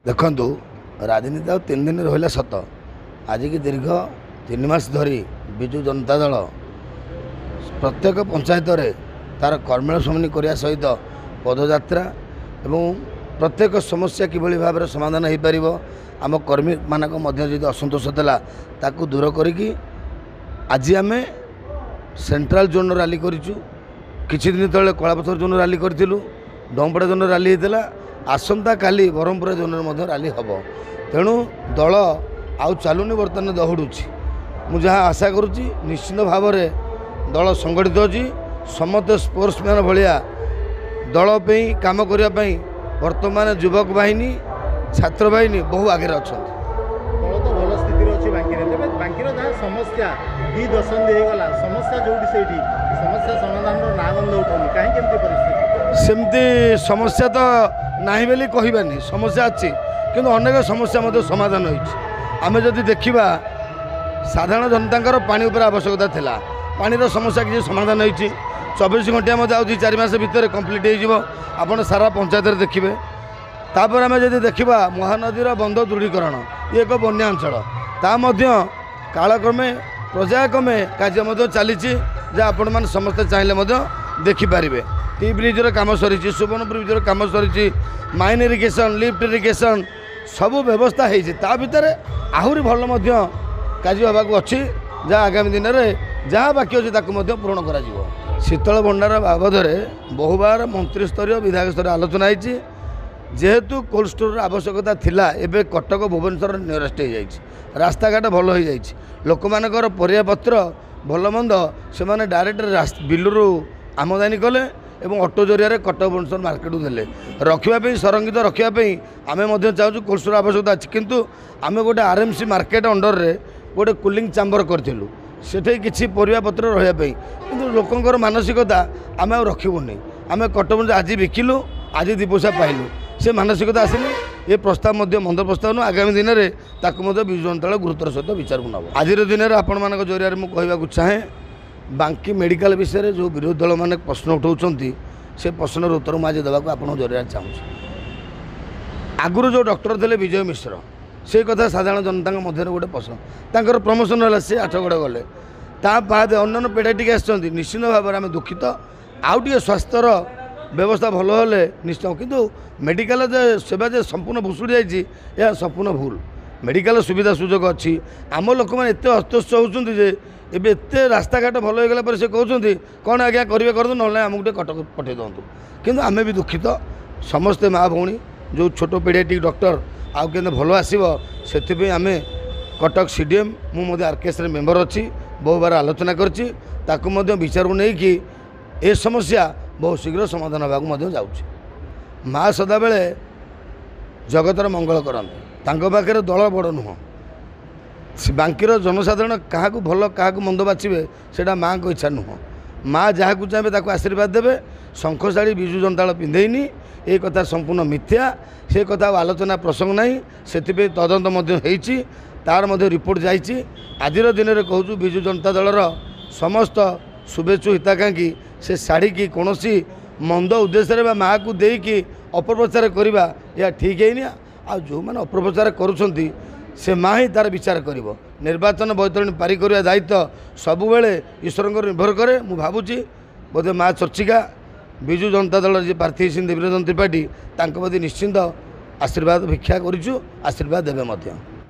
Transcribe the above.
ଦେଖନ୍ତୁ ରାଜନୀତି ଆଉ 3 ଦିନ ରହିଲା ସତ। ଆଜିକି ଦୀର୍ଘ 3 ମାସ ଧରି ବିଜୁ ଜନତା ଦଳ ପ୍ରତ୍ୟେକ ପଞ୍ଚାୟତରେ ତାର କର୍ମେଳ ସମନ୍ୱୟ କରିବା ସହିତ ପଦଯାତ୍ରା ଏବଂ ପ୍ରତ୍ୟେକ ସମସ୍ୟା କିଭଳି ଭାବରେ ସମାଧାନ ହୋଇପାରିବ, ଆମ କର୍ମୀମାନଙ୍କ ମଧ୍ୟ ଯଦି ଅସନ୍ତୋଷ ଥିଲା ତାକୁ ଦୂର କରିକି ଆଜି ଆମେ ସେଣ୍ଟ୍ରାଲ ଜୋନ୍ ରାଲି କରିଛୁ। କିଛି ଦିନ ତଳେ କଳାପଥର ଜୋନ୍ ରାଲି କରିଥିଲୁ, ଡମ୍ପଡ଼ା ଜୋନ୍ ରାଲି ହୋଇଥିଲା। ଆସନ୍ତା କାଲି ବ୍ରହ୍ମପୁର ଜୋନ୍ରେ ମଧ୍ୟ ରାଲି ହେବ। ତେଣୁ ଦଳ ଆଉ ଚାଲୁନି, ବର୍ତ୍ତମାନ ଦୌଡ଼ୁଛି। ମୁଁ ଯାହା ଆଶା କରୁଛି ନିଶ୍ଚିତ ଭାବରେ ଦଳ ସଂଗଠିତ ଅଛି। ସମସ୍ତେ ସ୍ପୋର୍ଟସମ୍ୟାନ୍ ଭଳିଆ ଦଳ ପାଇଁ କାମ କରିବା ପାଇଁ ବର୍ତ୍ତମାନ ଯୁବକ ବାହିନୀ, ଛାତ୍ର ବାହିନୀ ବହୁ ଆଗରେ ଅଛନ୍ତି। ଦଳ ତ ଭଲ ସ୍ଥିତିରେ ଅଛି ବାଙ୍କିରେ। ତେବେ ବାଙ୍କିର ଯାହା ସମସ୍ୟା 2 ଦଶନ୍ଧି ହେଇଗଲା, ସମସ୍ୟା ଯୋଉଠି ସେଇଠି ସମସ୍ୟା ସମାଧାନର ନାଁ ଗନ୍ଧ ଉଠୁନି, କାହିଁକି ଏମିତି ପରିସ୍ଥିତି? ସେମିତି ସମସ୍ୟା ତ ନାହିଁ ବୋଲି କହିବାନି, ସମସ୍ୟା ଅଛି, କିନ୍ତୁ ଅନେକ ସମସ୍ୟା ମଧ୍ୟ ସମାଧାନ ହୋଇଛି। ଆମେ ଯଦି ଦେଖିବା ସାଧାରଣ ଜନତାଙ୍କର ପାଣି ଉପରେ ଆବଶ୍ୟକତା ଥିଲା, ପାଣିର ସମସ୍ୟା କିଛି ସମାଧାନ ହୋଇଛି। 24 ଘଣ୍ଟିଆ ମଧ୍ୟ ଆଉ 2-4 ମାସ ଭିତରେ କମ୍ପ୍ଲିଟ୍ ହୋଇଯିବ, ଆପଣ ସାରା ପଞ୍ଚାୟତରେ ଦେଖିବେ। ତାପରେ ଆମେ ଯଦି ଦେଖିବା ମହାନଦୀର ବନ୍ଧ ଦୃଢ଼ୀକରଣ, ଇଏ ଏକ ବନ୍ୟା ଅଞ୍ଚଳ, ତା ମଧ୍ୟ କାଳକ୍ରମେ ପର୍ଯ୍ୟାୟକ୍ରମେ କାର୍ଯ୍ୟ ମଧ୍ୟ ଚାଲିଛି, ଯାହା ଆପଣମାନେ ସମସ୍ତେ ଚାହିଁଲେ ମଧ୍ୟ ଦେଖିପାରିବେ। ଟି ବ୍ରିଜ୍ର କାମ ସରିଛି, ସୁବର୍ଣ୍ଣପୁର ବ୍ରିଜ୍ର କାମ ସରିଛି, ମାଇନ୍ ଇରିଗେସନ୍, ଲିଫ୍ଟ ଇରିଗେସନ୍ ସବୁ ବ୍ୟବସ୍ଥା ହୋଇଛି। ତା ଭିତରେ ଆହୁରି ଭଲ ମଧ୍ୟ କାର୍ଯ୍ୟ ହେବାକୁ ଅଛି, ଯାହା ଆଗାମୀ ଦିନରେ ଯାହା ବାକି ଅଛି ତାକୁ ମଧ୍ୟ ପୂରଣ କରାଯିବ। ଶୀତଳ ଭଣ୍ଡାର ବାବଦରେ ବହୁବାର ମନ୍ତ୍ରୀସ୍ତରୀୟ ବିଧାୟକ ସ୍ତରୀୟ ଆଲୋଚନା ହୋଇଛି। ଯେହେତୁ କୋଲ୍ଡ ଷ୍ଟୋରର ଆବଶ୍ୟକତା ଥିଲା, ଏବେ କଟକ ଭୁବନେଶ୍ୱର ନିୟରେଷ୍ଟ ହୋଇଯାଇଛି, ରାସ୍ତାଘାଟ ଭଲ ହୋଇଯାଇଛି, ଲୋକମାନଙ୍କର ପରିବାପତ୍ର ଭଲ ମନ୍ଦ ସେମାନେ ଡାଇରେକ୍ଟ ବିଲରୁ ଆମଦାନୀ କଲେ ଏବଂ ଅଟୋ ଜରିଆରେ କଟକ ଭୁବନେଶ୍ୱର ମାର୍କେଟକୁ ଦେଲେ। ରଖିବା ପାଇଁ ସଂରକ୍ଷିତ ରଖିବା ପାଇଁ ଆମେ ମଧ୍ୟ ଚାହୁଁଛୁ, କୋଲ୍ଡ ଷ୍ଟୋର ଆବଶ୍ୟକତା ଅଛି, କିନ୍ତୁ ଆମେ ଗୋଟେ RMC ମାର୍କେଟ ଅଣ୍ଡରରେ ଗୋଟେ କୁଲିଂ ଚାମ୍ବର କରିଥିଲୁ, ସେଠି କିଛି ପରିବାପତ୍ର ରହିବା ପାଇଁ, କିନ୍ତୁ ଲୋକଙ୍କର ମାନସିକତା ଆମେ ଆଉ ରଖିବୁନି, ଆମେ କଟକ ଆଜି ବିକିଲୁ, ଆଜି 2 ପଇସା ପାଇଲୁ, ସେ ମାନସିକତା ଆସିନି। ଏ ପ୍ରସ୍ତାବ ମଧ୍ୟ ମନ୍ଦ ପ୍ରସ୍ତାବ ନୁହେଁ, ଆଗାମୀ ଦିନରେ ତାକୁ ମଧ୍ୟ ବିଜୁ ଜନତା ଦଳ ଗୁରୁତ୍ୱର ସହିତ ବିଚାରକୁ ନେବ। ଆଜିର ଦିନରେ ଆପଣମାନଙ୍କ ଜରିଆରେ ମୁଁ କହିବାକୁ ଚାହେଁ, ବାଙ୍କି ମେଡ଼ିକାଲ ବିଷୟରେ ଯେଉଁ ବିରୋଧୀ ଦଳମାନେ ପ୍ରଶ୍ନ ଉଠାଉଛନ୍ତି, ସେ ପ୍ରଶ୍ନର ଉତ୍ତର ମୁଁ ଆଜି ଦେବାକୁ ଆପଣଙ୍କ ଜରିଆରେ ଚାହୁଁଛି। ଆଗରୁ ଯେଉଁ ଡକ୍ଟର ଥିଲେ ବିଜୟ ମିଶ୍ର, ସେଇ କଥା ସାଧାରଣ ଜନତାଙ୍କ ମଧ୍ୟରେ ଗୋଟେ ପ୍ରଶ୍ନ, ତାଙ୍କର ପ୍ରମୋସନ୍ ହେଲା, ସେ ଆଠଗଡ଼ ଗଲେ, ତା ବାଦ ଅନ୍ୟାନ୍ୟ ପେଡ଼ାଟିକ୍ ଆସିଛନ୍ତି। ନିଶ୍ଚିତ ଭାବରେ ଆମେ ଦୁଃଖିତ। ଆଉ ଟିକେ ସ୍ୱାସ୍ଥ୍ୟର ବ୍ୟବସ୍ଥା ଭଲ ହେଲେ ନିଶ୍ଚୟ, କିନ୍ତୁ ମେଡ଼ିକାଲ ଯେ ସେବା ଯେ ସମ୍ପୂର୍ଣ୍ଣ ଭୁଷୁଡ଼ି ଯାଇଛି, ଏହା ସମ୍ପୂର୍ଣ୍ଣ ଭୁଲ। ମେଡ଼ିକାଲ ସୁବିଧା ସୁଯୋଗ ଅଛି। ଆମ ଲୋକମାନେ ଏତେ ଅସ୍ତସ୍ତ ହେଉଛନ୍ତି ଯେ ଏବେ ଏତେ ରାସ୍ତାଘାଟ ଭଲ ହୋଇଗଲା ପରେ ସେ କହୁଛନ୍ତି କ'ଣ ଆଜ୍ଞା କରିବେ କରନ୍ତୁ, ନହେଲେ ଆମକୁ ଟିକେ କଟକ ପଠାଇ ଦିଅନ୍ତୁ। କିନ୍ତୁ ଆମେ ବି ଦୁଃଖିତ, ସମସ୍ତେ ମା ଭଉଣୀ, ଯେଉଁ ଛୋଟ ପେଡ଼ିଆଟ୍ରିକ୍ ଡକ୍ଟର ଆଉ କେମିତି ଭଲ ଆସିବ, ସେଥିପାଇଁ ଆମେ କଟକ CDM, ମୁଁ ମଧ୍ୟ RKSରେ ମେମ୍ବର ଅଛି, ବହୁବାର ଆଲୋଚନା କରିଛି, ତାକୁ ମଧ୍ୟ ବିଚାରକୁ ନେଇକି ଏ ସମସ୍ୟା ବହୁ ଶୀଘ୍ର ସମାଧାନ ହେବାକୁ ମଧ୍ୟ ଯାଉଛି। ମା ସଦାବେଳେ ଜଗତର ମଙ୍ଗଳ କରନ୍ତି, ତାଙ୍କ ପାଖରେ ଦଳ ବଡ଼ ନୁହଁ। ବାଙ୍କିର ଜନସାଧାରଣ କାହାକୁ ଭଲ କାହାକୁ ମନ୍ଦ ବାଛିବେ, ସେଇଟା ମାଆଙ୍କ ଇଚ୍ଛା ନୁହଁ। ମା ଯାହାକୁ ଚାହିଁବେ ତାକୁ ଆଶୀର୍ବାଦ ଦେବେ। ଶଙ୍ଖଶାଳୀ ବିଜୁ ଜନତା ଦଳ ପିନ୍ଧେଇନି, ଏ କଥା ସମ୍ପୂର୍ଣ୍ଣ ମିଥ୍ୟା, ସେ କଥା ଆଉ ଆଲୋଚନା ପ୍ରସଙ୍ଗ ନାହିଁ। ସେଥିପାଇଁ ତଦନ୍ତ ମଧ୍ୟ ହୋଇଛି, ତାର ମଧ୍ୟ ରିପୋର୍ଟ ଯାଇଛି। ଆଜିର ଦିନରେ କହୁଛୁ, ବିଜୁ ଜନତା ଦଳର ସମସ୍ତ ଶୁଭେଚ୍ଛୁ ହିତାକାଂକ୍ଷୀ ସେ ଶାଢ଼ୀକି କୌଣସି ମନ୍ଦ ଉଦ୍ଦେଶ୍ୟରେ ବା ମାଆକୁ ଦେଇକି ଅପପ୍ରଚାର କରିବା, ଏହା ଠିକ୍ ହେଇନି। ଆଉ ଯେଉଁମାନେ ଅପପ୍ରଚାର କରୁଛନ୍ତି, ସେ ମା ହିଁ ତାର ବିଚାର କରିବ। ନିର୍ବାଚନ ବୈତରଣୀ ପାରି କରିବା ଦାୟିତ୍ୱ ସବୁବେଳେ ଈଶ୍ୱରଙ୍କର ନିର୍ଭର କରେ। ମୁଁ ଭାବୁଛି ବୋଧେ ମା ଚର୍ଚ୍ଚିକା ବିଜୁ ଜନତା ଦଳର ଯିଏ ପ୍ରାର୍ଥୀ ହେଇଛନ୍ତି ଦେବୀରଞ୍ଜନ ତ୍ରିପାଠୀ, ତାଙ୍କ ପ୍ରତି ନିଶ୍ଚିନ୍ତ ଆଶୀର୍ବାଦ ଭିକ୍ଷା କରିଛୁ, ଆଶୀର୍ବାଦ ଦେବେ ମଧ୍ୟ।